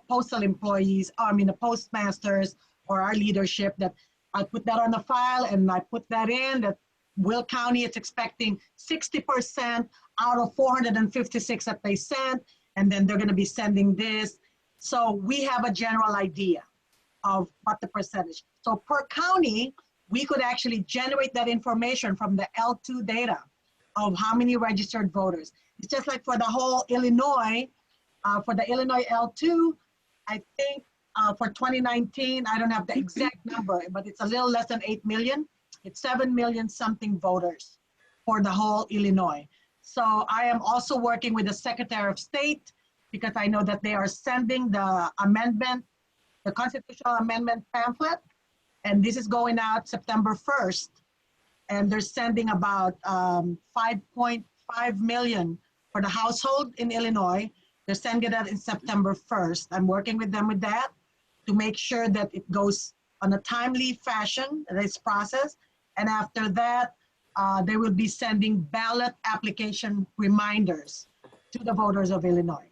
postal employees, the postmasters or our leadership, that I put that on the file and I put that in that Will County is expecting 60% out of 456 that they sent, and then they're gonna be sending this. So we have a general idea of what the percentage. So per county, we could actually generate that information from the L2 data of how many registered voters. It's just like for the whole Illinois, for the Illinois L2, I think for 2019, I don't have the exact number, but it's a little less than 8 million. It's 7 million something voters for the whole Illinois. So I am also working with the Secretary of State because I know that they are sending the amendment, the constitutional amendment pamphlet, and this is going out September 1st. And they're sending about 5.5 million for the household in Illinois. They're sending that in September 1st. I'm working with them with that to make sure that it goes on a timely fashion, this process. And after that, they will be sending ballot application reminders to the voters of Illinois.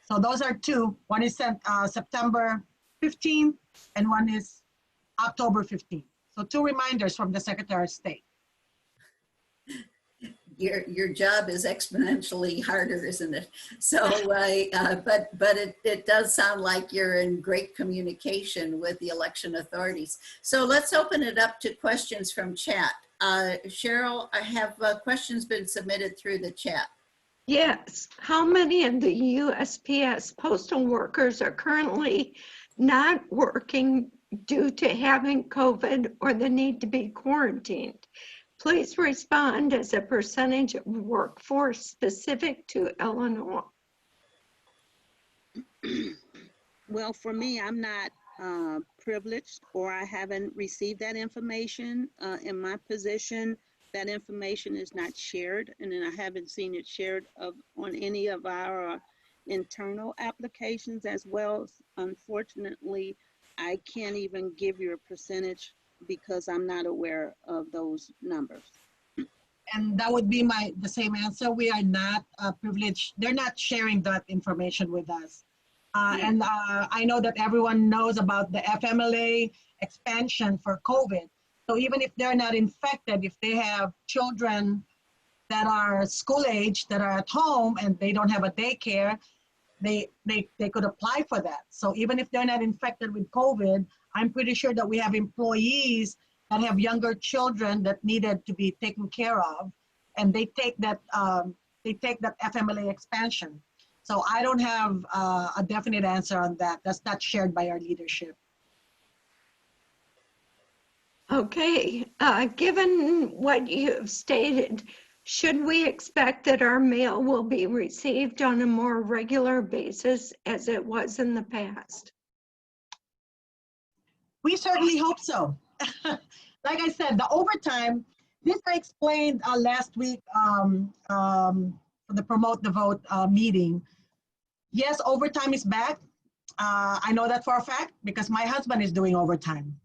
So those are two. One is sent September 15th and one is October 15th. So two reminders from the Secretary of State. Your job is exponentially harder, isn't it? So, but it does sound like you're in great communication with the election authorities. So let's open it up to questions from chat. Cheryl, have questions been submitted through the chat? Yes. How many of the USPS postal workers are currently not working due to having COVID or the need to be quarantined? Please respond as a percentage of workforce specific to Illinois. Well, for me, I'm not privileged, or I haven't received that information in my position. That information is not shared, and then I haven't seen it shared on any of our internal applications as well. Unfortunately, I can't even give you a percentage because I'm not aware of those numbers. And that would be the same answer. We are not privileged. They're not sharing that information with us. And I know that everyone knows about the FMLA expansion for COVID. So even if they're not infected, if they have children that are school age, that are at home and they don't have a daycare, they could apply for that. So even if they're not infected with COVID, I'm pretty sure that we have employees that have younger children that needed to be taken care of, and they take that FMLA expansion. So I don't have a definite answer on that. That's not shared by our leadership. Okay, given what you have stated, should we expect that our mail will be received on a more regular basis as it was in the past? We certainly hope so. Like I said, the overtime, this I explained last week for the Promote the Vote meeting. Yes, overtime is back. I know that for a fact because my husband is doing overtime.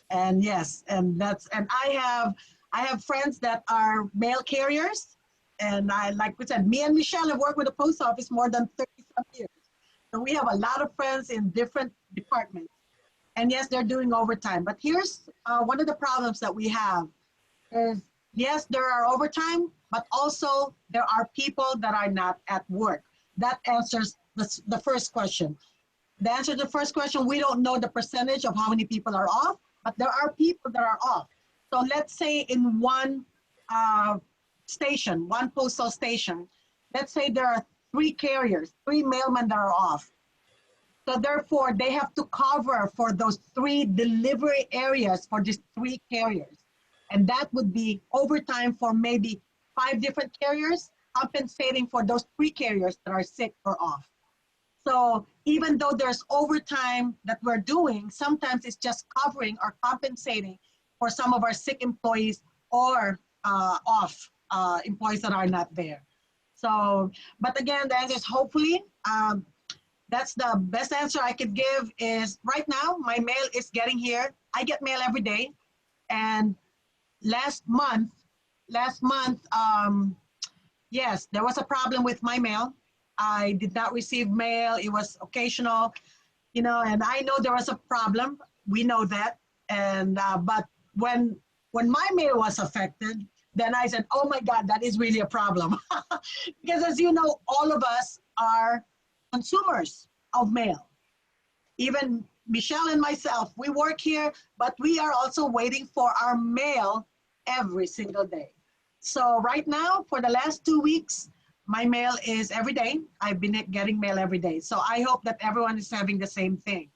And yes, and I have friends that are mail carriers, And like we said, me and Michelle have worked with the post office more than 30 some years. So we have a lot of friends in different departments. And yes, they're doing overtime. But here's one of the problems that we have is, yes, there are overtime, but also there are people that are not at work. That answers the first question. The answer to the first question, we don't know the percentage of how many people are off, but there are people that are off. So let's say in one station, one postal station, let's say there are 3 carriers, 3 mailmen that are off. So therefore, they have to cover for those 3 delivery areas for these 3 carriers. And that would be overtime for maybe 5 different carriers, compensating for those 3 carriers that are sick or off. So even though there's overtime that we're doing, sometimes it's just covering or compensating for some of our sick employees or off employees that are not there. So, but again, the answer is hopefully, that's the best answer I could give is right now, my mail is getting here. I get mail every day. And last month, yes, there was a problem with my mail. I did not receive mail. It was occasional, you know, and I know there was a problem. We know that. And, but when my mail was affected, then I said, oh my God, that is really a problem. Because as you know, all of us are consumers of mail. Even Michelle and myself, we work here, but we are also waiting for our mail every single day. So right now, for the last 2 weeks, my mail is every day. I've been getting mail every day. So I hope that everyone is having the same thing.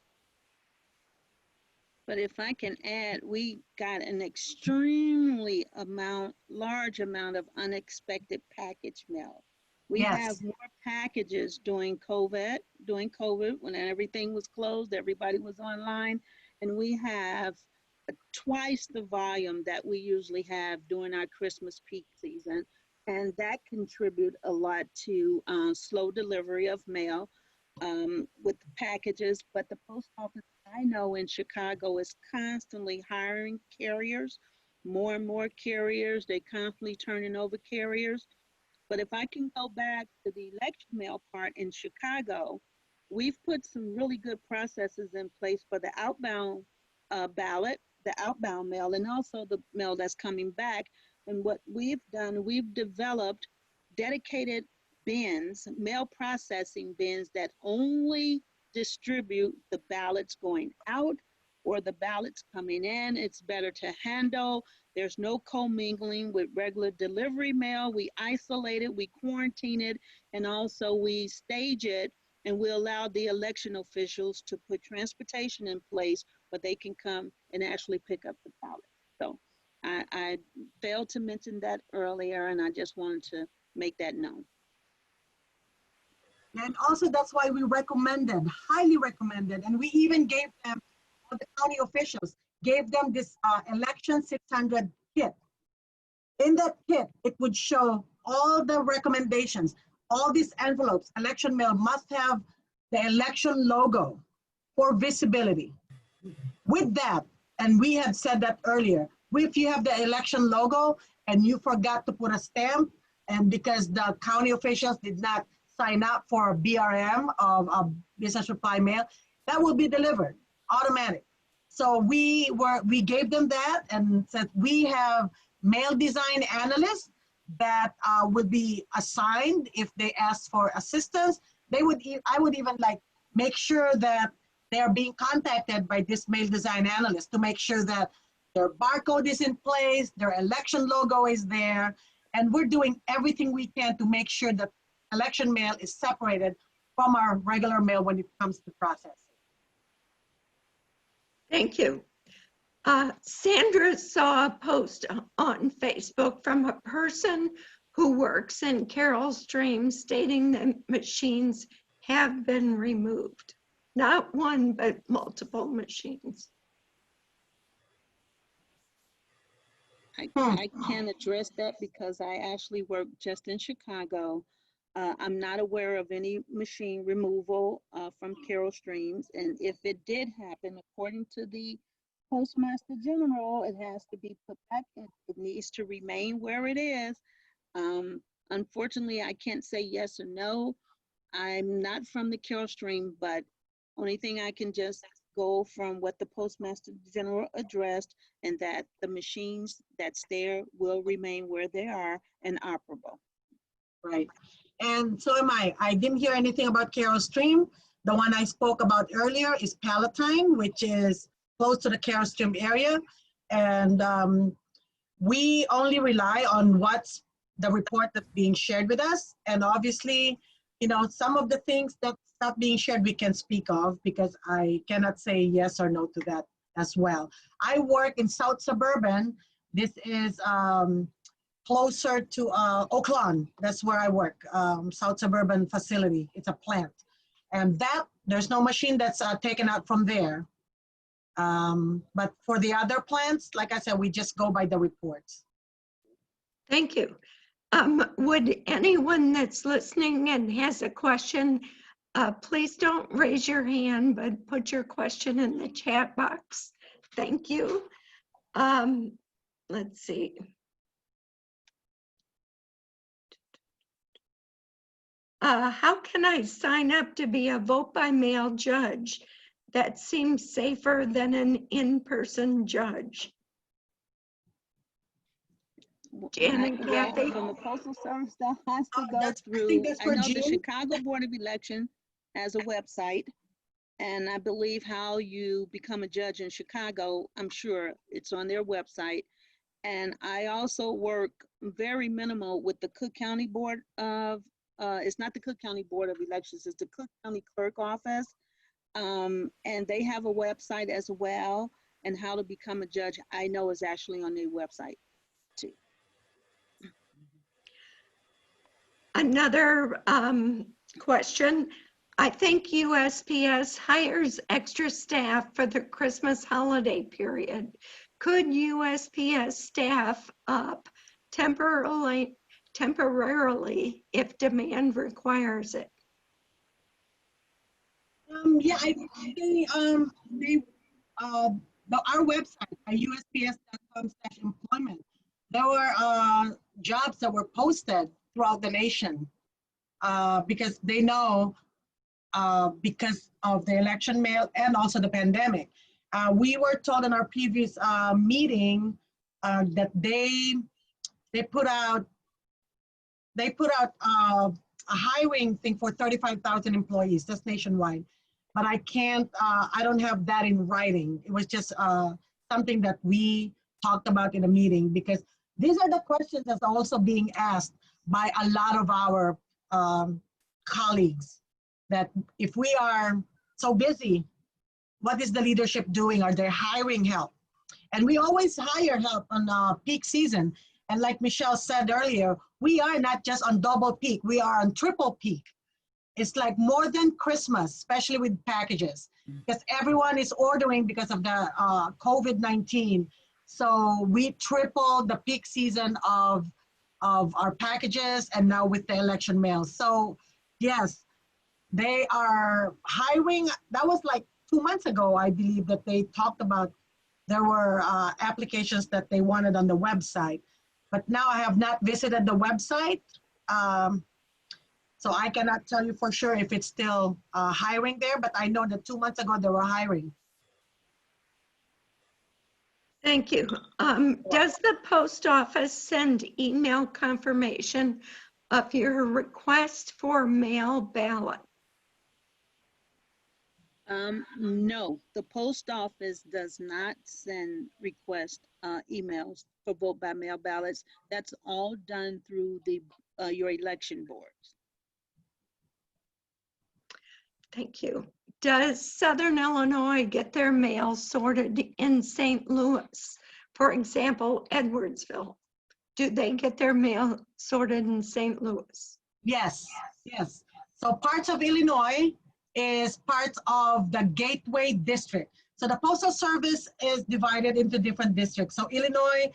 But if I can add, we got an extremely large amount of unexpected package mail. We Yes. have more packages during COVID, when everything was closed, everybody was online, and we have twice the volume that we usually have during our Christmas peak season. And that contribute a lot to slow delivery of mail with the packages. But the post office, I know in Chicago, is constantly hiring carriers, more and more carriers. They constantly turning over carriers. But if I can go back to the election mail part in Chicago, we've put some really good processes in place for the outbound ballot, the outbound mail, and also the mail that's coming back. And what we've done, we've developed dedicated bins, mail processing bins that only distribute the ballots going out or the ballots coming in. It's better to handle. There's no commingling with regular delivery mail. We isolate it, we quarantine it, and also we stage it, and we allow the election officials to put transportation in place where they can come and actually pick up the ballot. So I failed to mention that earlier, and I just wanted to make that known. And also that's why we recommended, highly recommended, and we even gave them, the county officials, gave them this election 600 kit. In that kit, it would show all the recommendations, all these envelopes, election mail must have the election logo for visibility. With that, and we had said that earlier, if you have the election logo and you forgot to put a stamp, and because the county officials did not sign up for BRM of business reply mail, that will be delivered automatic. So we gave them that and said we have mail design analysts that would be assigned if they ask for assistance. I would even like make sure that they are being contacted by this mail design analyst to make sure that their barcode is in place, their election logo is there, and we're doing everything we can to make sure that election mail is separated from our regular mail when it comes to processing. Thank you. Sandra saw a post on Facebook from a person who works in Carol Stream stating that machines have been removed. Not one, but multiple machines. I can address that because I actually work just in Chicago. I'm not aware of any machine removal from Carol Streams. And if it did happen, according to the Postmaster General, it has to be put back. It needs to remain where it is Unfortunately, I can't say yes or no. I'm not from the Carroll Stream, but only thing I can just go from what the Postmaster General addressed, and that the machines that's there will remain where they are and operable. Right. And so am I. I didn't hear anything about Carroll Stream. The one I spoke about earlier is Palatine, which is close to the Carroll Stream area. And we only rely on what's the report that's being shared with us. And obviously, you know, some of the things that's not being shared, we can speak of, because I cannot say yes or no to that as well. I work in South Suburban. This is closer to Oak Lawn. That's where I work, South Suburban facility. It's a plant. And that, there's no machine that's taken out from there. But for the other plants, like I said, we just go by the reports. Thank you. Would anyone that's listening and has a question, please don't raise your hand, but put your question in the chat box. Thank you. Let's see. How can I sign up to be a vote by mail judge? That seems safer than an in-person judge. Jan and Kathy? From the Postal Service, that has to go I through, think that's I for know the Jean. Chicago Board of Election has a website. And I believe how you become a judge in Chicago, I'm sure it's on their website. And I also work very minimal with the Cook County Board of, it's not the Cook County Board of Elections, it's the Cook County Clerk Office. And they have a website as well. And how to become a judge, I know is actually on their website too. Another question. I think USPS hires extra staff for the Christmas holiday period. Could USPS staff up temporarily if demand requires it? Yeah, our website, usps.com/employment, there were jobs that were posted throughout the nation because they know because of the election mail and also the pandemic. We were told in our previous meeting that they put out a hiring thing for 35,000 employees. That's nationwide. But I don't have that in writing. It was just something that we talked about in a meeting, because these are the questions that's also being asked by a lot of our colleagues, that if we are so busy, what is the leadership doing? Are they hiring help? And we always hire help on peak season. And like Michelle said earlier, we are not just on double peak, we are on triple peak. It's like more than Christmas, especially with packages, because everyone is ordering because of the COVID-19. So we tripled the peak season of our packages, and now with the election mail. So yes, they are hiring. That was like 2 months ago, I believe, that they talked about there were applications that they wanted on the website. But now I have not visited the website. So I cannot tell you for sure if it's still hiring there, but I know that 2 months ago they were hiring. Thank you. Does the post office send email confirmation of your request for mail ballot? No, the post office does not send request emails for vote by mail ballots. That's all done through the your election boards. Thank you. Does Southern Illinois get their mail sorted in St. Louis? For example, Edwardsville. Do they get their mail sorted in St. Louis? Yes, yes. So parts of Illinois is part of the Gateway District. So the Postal Service is divided into different districts. So Illinois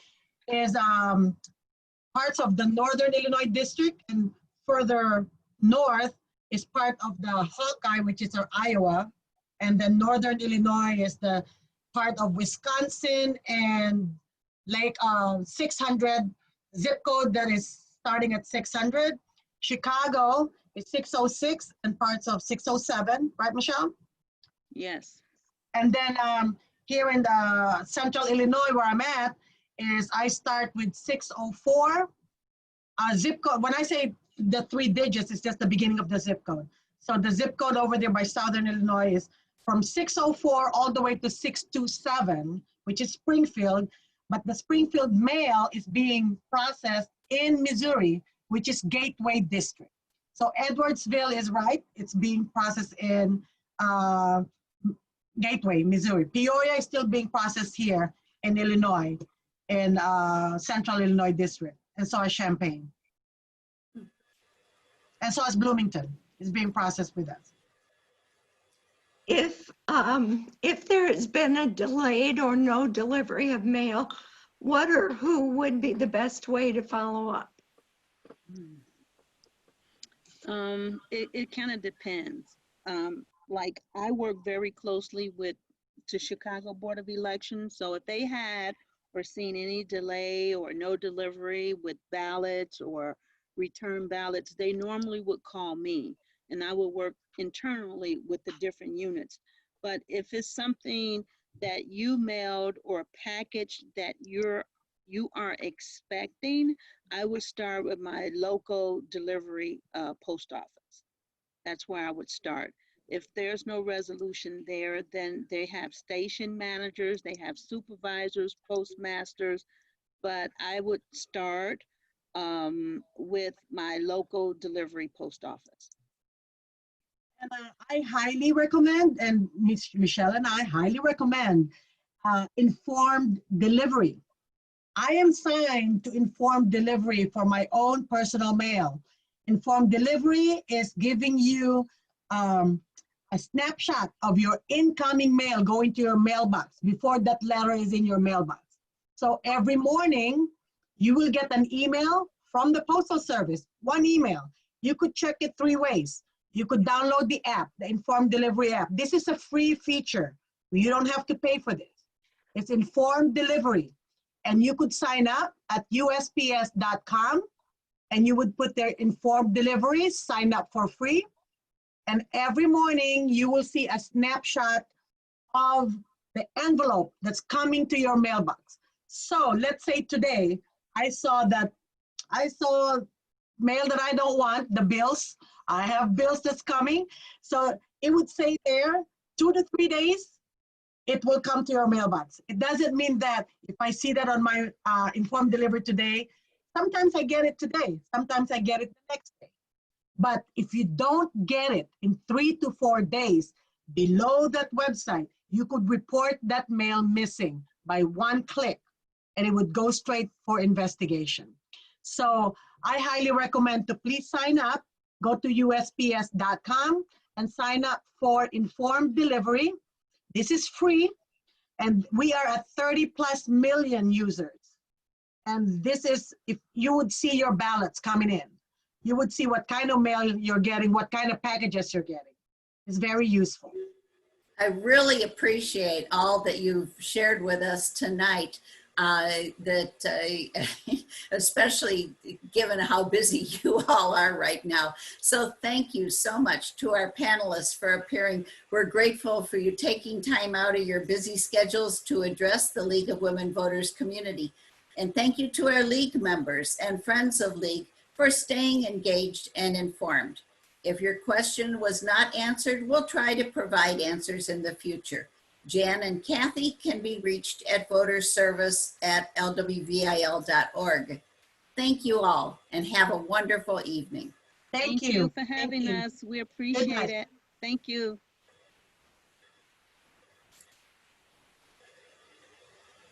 is parts of the Northern Illinois District, and further north is part of the Hawkeye, which is our Iowa. And then Northern Illinois is the part of Wisconsin and Lake 600 zip code that is starting at 600. Chicago is 606 and parts of 607, right, Michelle? Yes. And then here in the central Illinois where I'm at is I start with 604. Zip code, when I say the 3 digits, it's just the beginning of the zip code. So the zip code over there by Southern Illinois is from 604 all the way to 627, which is Springfield. But the Springfield mail is being processed in Missouri, which is Gateway District. So Edwardsville is right. It's being processed in Gateway, Missouri. Peoria is still being processed here in Illinois, in Central Illinois District. And so is Champaign. And so is Bloomington. It's being processed with us. If there has been a delayed or no delivery of mail, what or who would be the best way to follow up? It kind of depends. Like I work very closely with the Chicago Board of Elections. So if they had or seen any delay or no delivery with ballots or return ballots, they normally would call me and I would work internally with the different units. But if it's something that you mailed or a package that you are expecting, I would start with my local delivery post office. That's where I would start. If there's no resolution there, then they have station managers, they have supervisors, postmasters, but I would start with my local delivery post office. And I highly recommend, and Miss Michelle and I highly recommend informed delivery. I am signed to informed delivery for my own personal mail. Informed delivery is giving you a snapshot of your incoming mail going to your mailbox before that letter is in your mailbox. So every morning, you will get an email from the Postal Service, one email. You could check it 3 ways. You could download the app, the Informed Delivery app. This is a free feature. You don't have to pay for this. It's Informed Delivery. And you could sign up at USPS.com and you would put their Informed Deliveries, sign up for free. And every morning you will see a snapshot of the envelope that's coming to your mailbox. So let's say today I saw mail that I don't want, the bills. I have bills that's coming. So it would say there 2 to 3 days, it will come to your mailbox. It doesn't mean that if I see that on my informed delivery today, sometimes I get it today, sometimes I get it the next day. But if you don't get it in 3 to 4 days, below that website, you could report that mail missing by 1 click and it would go straight for investigation. So I highly recommend to please sign up, go to USPS.com and sign up for informed delivery. This is free and we are at 30+ million users. And this is, if you would see your ballots coming in, you would see what kind of mail you're getting, what kind of packages you're getting. It's very useful. I really appreciate all that you've shared with us tonight, especially given how busy you all are right now. So thank you so much to our panelists for appearing. We're grateful for you taking time out of your busy schedules to address the League of Women Voters community. And thank you to our League members and friends of League for staying engaged and informed. If your question was not answered, we'll try to provide answers in the future. Jan and Kathy can be reached at voterservice@lwvil.org. Thank you all and have a wonderful evening. Thank you for having us. We appreciate it. Thank you.